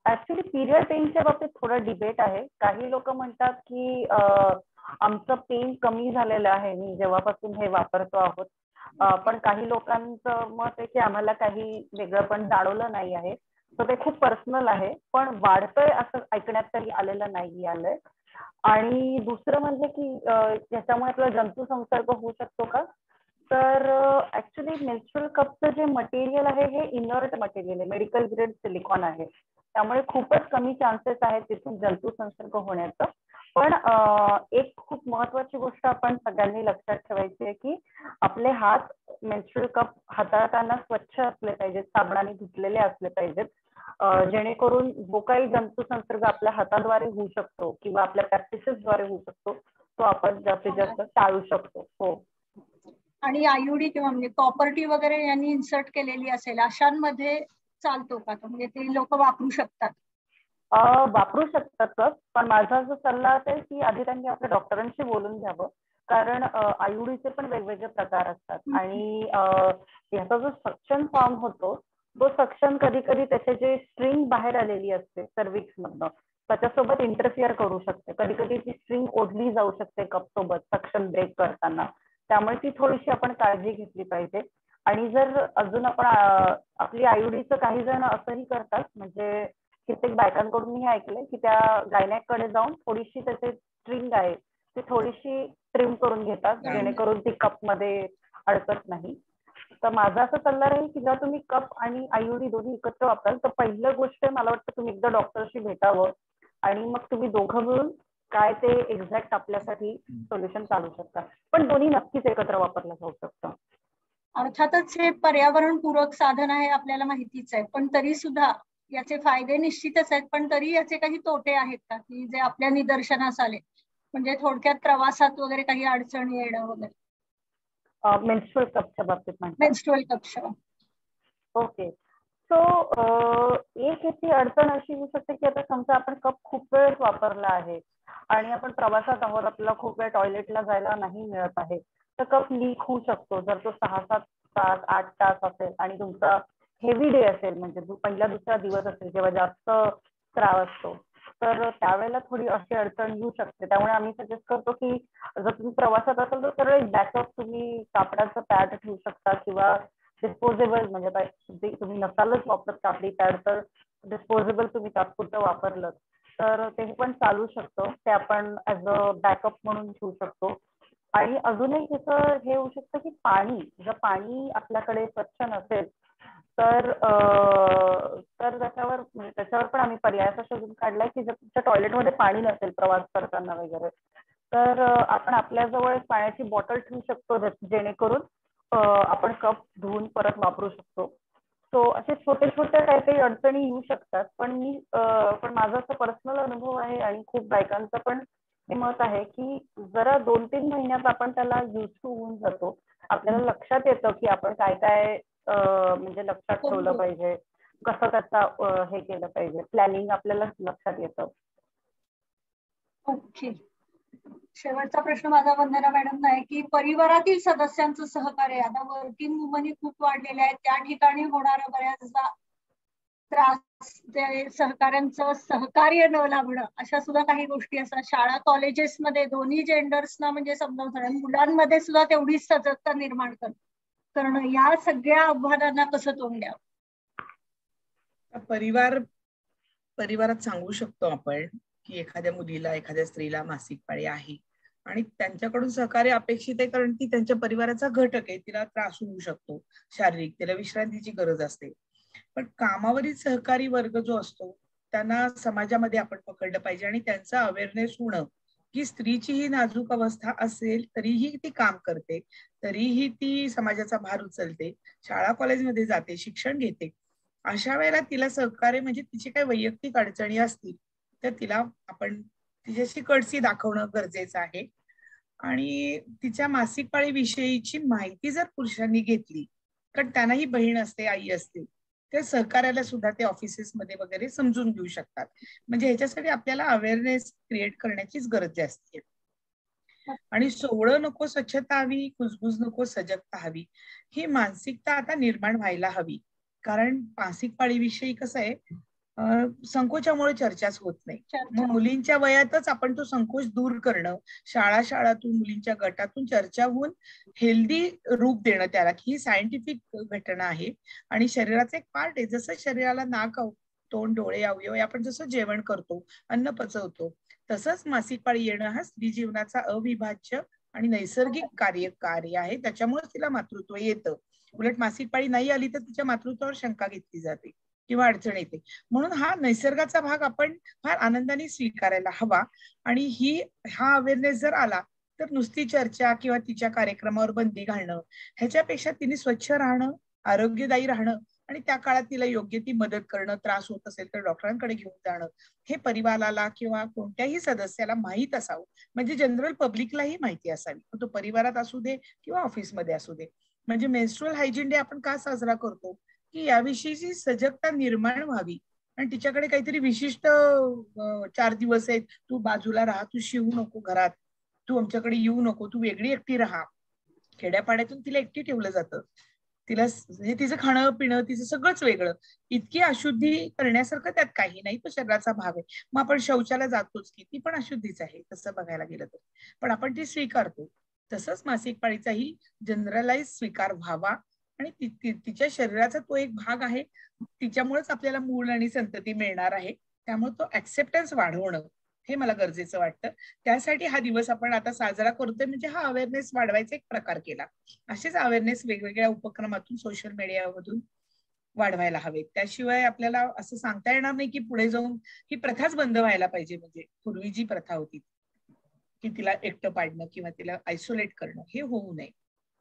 ऍक्च्युली पिरियड पेनच्या बाबतीत थोडं डिबेट आहे. काही लोक म्हणतात की आमचं पेन कमी झालेलं आहे मी जेव्हापासून हे वापरतो आहोत, पण काही लोकांचं मत आहे की आम्हाला काही वेगळं पण जाणवलं नाही आहे. तर ते खूप पर्सनल आहे, पण वाढतंय असं ऐकण्यात तरी आलेलं नाही आलंय. आणि दुसरं म्हणजे की याच्यामुळे आपला जंतू संसर्ग होऊ शकतो का, तर ऍक्च्युली मेन्स्ट्रुअल कपचं जे मटेरियल आहे हे इनर्ट मटेरियल आहे, मेडिकल ग्रेड सिलिकॉन आहे, त्यामुळे खूपच कमी चान्सेस आहेत तिथून जंतू संसर्ग होण्याचं. पण एक खूप महत्वाची गोष्ट आपण सगळ्यांनी लक्षात ठेवायची आहे की आपले हात मेन्स्ट्रुअल कप हाताळताना स्वच्छ असले पाहिजेत, साबणाने धुतलेले असले पाहिजेत, जेणेकरून जो काही जंतू संसर्ग आपल्या हाताद्वारे होऊ शकतो किंवा आपल्या प्रॅक्टिसेसद्वारे होऊ शकतो तो आपण जास्तीत जास्त टाळू शकतो. हो. आणि आयुडी किंवा म्हणजे कॉपर्टी वगैरे यांनी इन्सर्ट केलेली असेल अशांमध्ये चालतो का? म्हणजे ते लोक वापरू शकतात? वापरू शकतातच, पण माझा जो सल्ला असेल की आधी त्यांनी आपल्या डॉक्टरांशी बोलून घ्यावं, कारण आयुडीचे पण वेगवेगळे प्रकार असतात आणि याचा जो सक्शन फॉर्म होतो तो सक्शन कधी कधी त्याचे जे स्ट्रिंग बाहेर आलेली असते सर्विक्स मधनं त्याच्यासोबत इंटरफिअर करू शकते. कधी कधी ती स्ट्रिंग ओढली जाऊ शकते कप सोबत सक्शन ब्रेक करताना, त्यामुळे ती थोडीशी आपण काळजी घेतली पाहिजे. आणि जर अजून आपण आपली आयुडीचं काही जण असंही करतात, म्हणजे कित्येक बायकांकडून मी ऐकलंय की त्या गायनॅककडे जाऊन थोडीशी त्याचे स्ट्रिंग आहे ती थोडीशी ट्रिम करून घेतात, जेणेकरून ती कप मध्ये अडकत नाही. तर माझा असा सल्ला राहील की जेव्हा तुम्ही कप आणि आयुडी दोन्ही एकत्र वापराल तर पहिलं गोष्ट मला वाटतं तुम्ही एकदा डॉक्टरशी भेटावं आणि मग तुम्ही दोघं मिळून काय ते एक्झॅक्ट आपल्यासाठी सोल्युशन काढू शकता. पण दोन्ही नक्कीच एकत्र वापरलं जाऊ शकतं. अर्थातच हे पर्यावरणपूरक साधन आहे आपल्याला माहितीच आहे, पण तरी सुद्धा याचे फायदे निश्चितच आहेत, पण तरी याचे काही तोटे आहेत का की जे आपल्या निदर्शनास आले? म्हणजे थोडक्यात प्रवासात वगैरे काही अडचणी येणं वगैरे. मेन्स्ट्रुअल कपच्या बाबतीत म्हणतात? मेन्स्ट्रुअल कपच्या. ओके. सो एक याची अडचण अशी होऊ शकते की आता समजा आपण कप खूप वेळ वापरला आहे आणि आपण प्रवासात आहोत, आपल्याला खूप वेळ टॉयलेटला जायला नाही मिळत आहे, तर कप लीक होऊ शकतो. जर तो 6-7 तास 8 तास असेल आणि तुमचा हेवी डे असेल, म्हणजे पहिला दुसरा दिवस असेल जेव्हा जास्त त्रास असतो, तर त्यावेळेला थोडी अशी अडचण येऊ शकते. त्यामुळे आम्ही सजेस्ट करतो की जर तुम्ही प्रवासात असाल तर सरळ एक बॅकअप तुम्ही कापडाचं पॅड ठेवू शकता किंवा डिस्पोजेबल, म्हणजे तुम्ही नसालच वापरत कापडी पॅड तर डिस्पोजेबल तुम्ही तात्पुरतं वापरलं तर ते पण चालू शकतं. ते आपण ऍज अ बॅकअप म्हणून ठेवू शकतो. आणि अजूनही त्याचं हे होऊ शकतं की जर पाणी आपल्याकडे स्वच्छ नसेल तर त्याच्यावर पण आम्ही पर्याय असा शोधून काढलाय की जर तुमच्या टॉयलेटमध्ये पाणी नसेल प्रवास करताना वगैरे तर आपण आपल्याजवळ एक पाण्याची बॉटल ठेवू शकतो, जेणेकरून आपण कप धुवून परत वापरू शकतो. सो असे छोटे छोटे काही अडचणी येऊ शकतात, पण माझा असा पर्सनल अनुभव आहे आणि खूप बायकांचा पण मत आहे की जरा 2-3 महिन्यात आपण त्याला युज टू होऊन जातो. आपल्याला लक्षात येतं की आपण काय काय म्हणजे लक्षात ठेवलं पाहिजे, कसं त्याचा हे केलं पाहिजे, प्लॅनिंग आपल्याला लक्षात येतं. ओके. शेवटचा प्रश्न माझा वंदना मॅडम आहे की परिवारातील सदस्यांचं सहकार्य, आता वर्किंग वुमन खूप वाढलेले आहेत, त्या ठिकाणी होणारा बऱ्याचदा त्रास, सहकार्यांचं सहकार्य न लाभणं, अशा सुद्धा काही गोष्टी असतात. शाळा कॉलेजेसमध्ये दोन्ही जेंडर्सना म्हणजे समजावून सांगणं, मुलांमध्ये सुद्धा तेवढीच सजगता निर्माण करणं, या सगळ्या आव्हानांना कसं तोंड द्यावं? परिवारात सांगू शकतो आपण की एखाद्या मुलीला, एखाद्या स्त्रीला मासिक पाळी आहे आणि त्यांच्याकडून सहकार्य अपेक्षित आहे, कारण ती त्यांच्या परिवाराचा घटक आहे. तिला त्रास होऊ शकतो शारीरिक, तिला विश्रांतीची गरज असते. पण कामावरील सहकारी वर्ग जो असतो त्यांना समाजामध्ये आपण पकडलं पाहिजे आणि त्यांचा अवेअरनेस होणं की स्त्रीची ही नाजूक अवस्था असेल तरीही ती काम करते, तरीही ती समाजाचा भार उचलते, शाळा कॉलेजमध्ये जाते, शिक्षण घेते. अशा वेळेला तिला सहकार्य म्हणजे तिची काही वैयक्तिक अडचणी असतील तर तिला आपण तिच्याशी कळसी दाखवणं गरजेचं आहे. आणि तिच्या मासिक पाळीविषयीची माहिती जर पुरुषांनी घेतली, कारण त्यांनाही बहीण असते, आई असते, त्या सहकार्याला सुद्धा ते ऑफिसेसमध्ये वगैरे समजून घेऊ शकतात. म्हणजे ह्याच्यासाठी आपल्याला अवेअरनेस क्रिएट करण्याचीच गरज जास्ती आहे. आणि सोवळं नको, स्वच्छता हवी, कुजबुज नको, सजगता हवी, ही मानसिकता आता निर्माण व्हायला हवी. कारण मासिक पाळीविषयी कसं आहे, संकोचामुळे चर्चाच होत नाही. मग मुलींच्या वयातच आपण तो संकोच दूर करणं, शाळातून, मुलींच्या गटातून चर्चा होऊन हेल्दी रूप देणं त्याला, की ही सायंटिफिक घटना आहे आणि शरीराचा एक पार्ट आहे. जसं शरीराला नाक, तोंड, डोळे, अवयव आपण जसं जेवण करतो, अन्न पचवतो, तसंच मासिक पाळी येणं हा स्त्री जीवनाचा अविभाज्य आणि नैसर्गिक कार्य आहे. त्याच्यामुळेच तिला मातृत्व येतं. उलट मासिक पाळी नाही आली तर तिच्या मातृत्वावर शंका घेतली जाते किंवा अडचण येते. म्हणून हा निसर्गाचा भाग आपण फार आनंदाने स्वीकारायला हवा. आणि हा अवेअरनेस जर आला तर नुसती चर्चा किंवा तिच्या कार्यक्रमावर बंदी घालणं, ह्याच्यापेक्षा तिने स्वच्छ राहणं, आरोग्यदायी राहणं आणि त्या काळात तिला योग्य ती मदत करणं, त्रास होत असेल तर डॉक्टरांकडे घेऊन जाणं, हे परिवाराला किंवा कोणत्याही सदस्याला माहीत असावं. म्हणजे जनरल पब्लिकलाही माहिती असावी, तो परिवारात असू दे किंवा ऑफिसमध्ये असू दे. म्हणजे मेन्स्ट्रुअल हायजीन डे आपण का साजरा करतो, की याविषयीची सजगता निर्माण व्हावी. आणि तिच्याकडे काहीतरी विशिष्ट 4 दिवस आहेत, तू बाजूला राहा, तू शिवू नको घरात, तू आमच्याकडे येऊ नको, तू वेगळी एकटी राहा. खेड्यापाड्यातून तिला एकटी ठेवलं जातं. तिला हे तिचं खाणं पिणं, तिचं सगळंच वेगळं. इतकी अशुद्धी करण्यासारखं त्यात काही नाही, तो शरीराचा भाग आहे. मग आपण शौचाला जातोच की, ती पण अशुद्धीच आहे तसं बघायला गेलं तर, पण आपण ती स्वीकारतो. तसंच मासिक पाळीचाही जनरलाइज स्वीकार व्हावा आणि तिच्या शरीराचा तो एक भाग आहे, तिच्यामुळेच आपल्याला मूल आणि संतती मिळणार आहे. त्यामुळे तो ऍक्सेप्टन्स वाढवणं हे मला गरजेचं वाटतं. त्यासाठी हा दिवस आपण आता साजरा करतोय, म्हणजे हा अवेअरनेस वाढवायचा एक प्रकार केला. असेच अवेअरनेस वेगवेगळ्या उपक्रमातून, सोशल मीडियामधून वाढवायला हवे. त्याशिवाय आपल्याला असं सांगता येणार नाही की पुढे जाऊन ही प्रथाच बंद व्हायला पाहिजे. म्हणजे पूर्वी जी प्रथा होती की तिला एकटं पाडणं किंवा तिला आयसोलेट करणं, हे होऊ नये.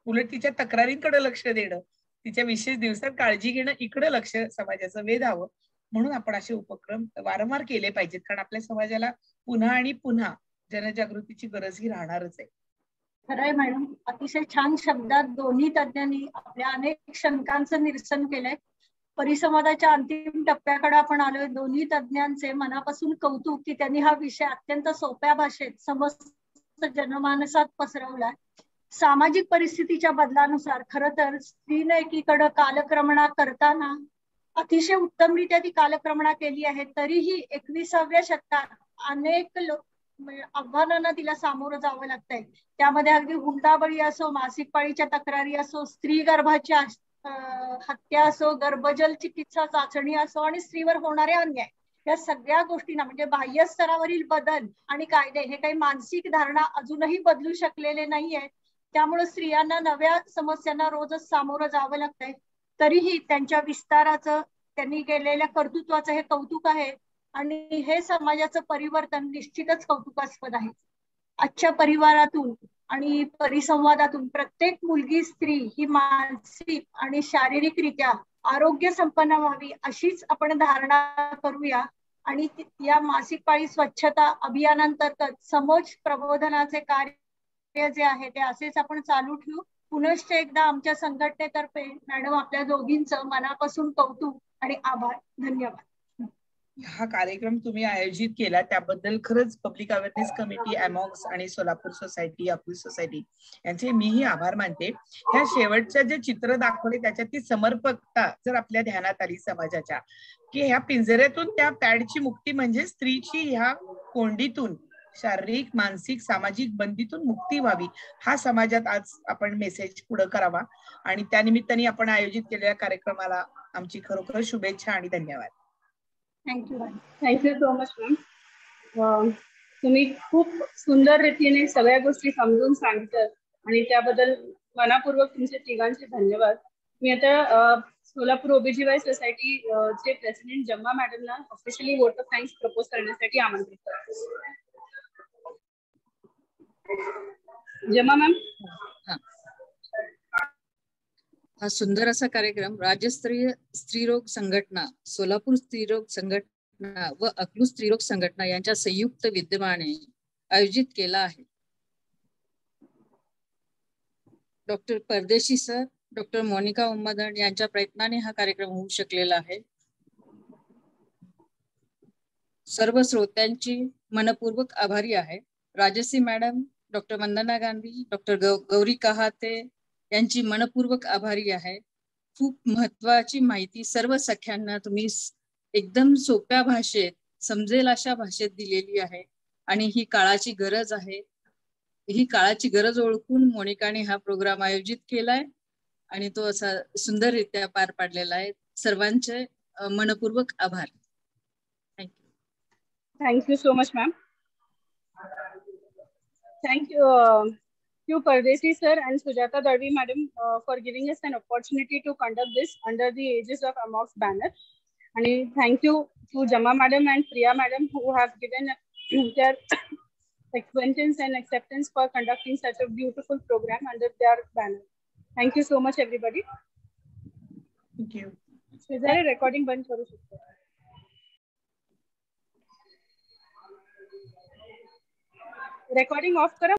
उलट तिच्या तक्रारींकडे लक्ष देणं, तिच्या विशेष दिवसात काळजी घेणं, इकडे लक्ष समाजाचं वेधावं. म्हणून आपण असे उपक्रम वारंवार केले पाहिजेत, कारण आपल्या समाजाला पुन्हा आणि पुन्हा जनजागृतीची गरज ही राहणारच आहे. खरंय मॅडम, अतिशय छान शब्दात दोन्ही तज्ञांनी आपल्या अनेक शंकांचं निरसन केलंय. परिसंवादाच्या अंतिम टप्प्याकडे आपण आलोय. दोन्ही तज्ञांचे मनापासून कौतुक की त्यांनी हा विषय अत्यंत सोप्या भाषेत समस्त जनमानसात पसरवलाय. सामाजिक परिस्थितीच्या बदलानुसार खरं तर स्त्रीने एकीकडे कालक्रमणा करताना अतिशय उत्तमरित्या ती कालक्रमणा केली आहे, तरीही 21व्या शतकात अनेक आव्हानांना तिला सामोरं जावं लागतंय. त्यामध्ये अगदी हुंडाबळी असो, मासिक पाळीच्या तक्रारी असो, स्त्री गर्भाची हत्या असो, गर्भजल चिकित्सा चाचणी असो आणि स्त्रीवर होणारे अन्याय, या सगळ्या गोष्टींना म्हणजे बाह्य स्तरावरील बदल आणि कायदे हे काही मानसिक धारणा अजूनही बदलू शकलेले नाहीये. त्यामुळे स्त्रियांना नव्या समस्यांना रोजच सामोरं जावं लागतंय. तरीही त्यांच्या विस्ताराचं, त्यांनी केलेल्या कर्तृत्वाचं हे कौतुक आहे आणि हे समाजाचं परिवर्तन निश्चितच कौतुकास्पद आहे. आजच्या परिवारातून आणि परिसंवादातून प्रत्येक मुलगी, स्त्री ही मानसिक आणि शारीरिकरित्या आरोग्य संपन्न व्हावी अशीच आपण धारणा करूया आणि या मासिक पाळी स्वच्छता अभियानांतर्गत समाज प्रबोधनाचे कार्य जे आहे ते असेच आपण चालू ठेवू. पुनश्च एकदा आमच्या संघटनेतर्फे मॅडम आपल्या दोघींचं मनापासून कौतुक आणि आभार. धन्यवाद. हा कार्यक्रम तुम्ही आयोजित केला त्याबद्दल खरंच पब्लिक अवेअरनेस कमिटी, अमॉक्स आणि सोलापूर सोसायटी, अब्दुल सोसायटी यांचे मीही आभार मानते. ह्या शेवटच्या जे चित्र दाखवले त्याच्यातली समर्पकता जर आपल्या ध्यानात आली समाजाच्या, की ह्या पिंजऱ्यातून त्या पॅडची मुक्ती म्हणजे स्त्रीची ह्या कोंडीतून शारीरिक, मानसिक, सामाजिक बंदीतून मुक्ती व्हावी, हा समाजात आज आपण मेसेज पुढे करावा. आणि त्यानिमित्ताने आपण आयोजित केलेल्या कार्यक्रमाला आमची खरोखर शुभेच्छा आणि धन्यवाद. Thank you so much ma'am. तुम्ही खूप सुंदर रीतीने सगळ्या गोष्टी समजून सांगतात आणि त्याबद्दल मनापूर्वक तुमचे तिघांचे धन्यवाद. मी आता सोलापूर OBGY सोसायटी चे प्रेसिडेंट जम्मा मॅडमला officially vote of thanks propose करण्यासाठी आमंत्रित करते. जम्मा मॅम. हा सुंदर असा कार्यक्रम राज्यस्तरीय स्त्रीरोग संघटना, सोलापूर स्त्रीरोग संघटना व अकलूज स्त्रीरोग संघटना यांच्या संयुक्त विद्यमाने आयोजित केला आहे. डॉक्टर परदेशी सर, डॉक्टर मोनिका उम्मदन यांच्या प्रयत्नाने हा कार्यक्रम होऊ शकलेला आहे. सर्व श्रोत्यांची मनपूर्वक आभारी आहे. राजश्री मॅडम, डॉक्टर वंदना गांधी, डॉक्टर गौरी कहाते यांची मनपूर्वक आभारी आहे. खूप महत्वाची माहिती सर्व सख्यांना तुम्ही एकदम सोप्या भाषेत समजेल अशा भाषेत दिलेली आहे आणि ही काळाची गरज आहे. ही काळाची गरज ओळखून मोनिकाने हा प्रोग्राम आयोजित केलाय आणि तो असा सुंदररित्या पार पाडलेला आहे. सर्वांचे मनपूर्वक आभार. Thank you so much, ma'am. Thank you, Pardesi sir and Sujata Darvi madam, for giving us an opportunity to conduct this under the aegis of Amox banner. And thank you to Jamma madam and Priya madam who have given their acquaintance and acceptance for conducting such a beautiful program under their banner. Thank you so much, everybody. Thank you. Is there a recording button for us? Recording off करा.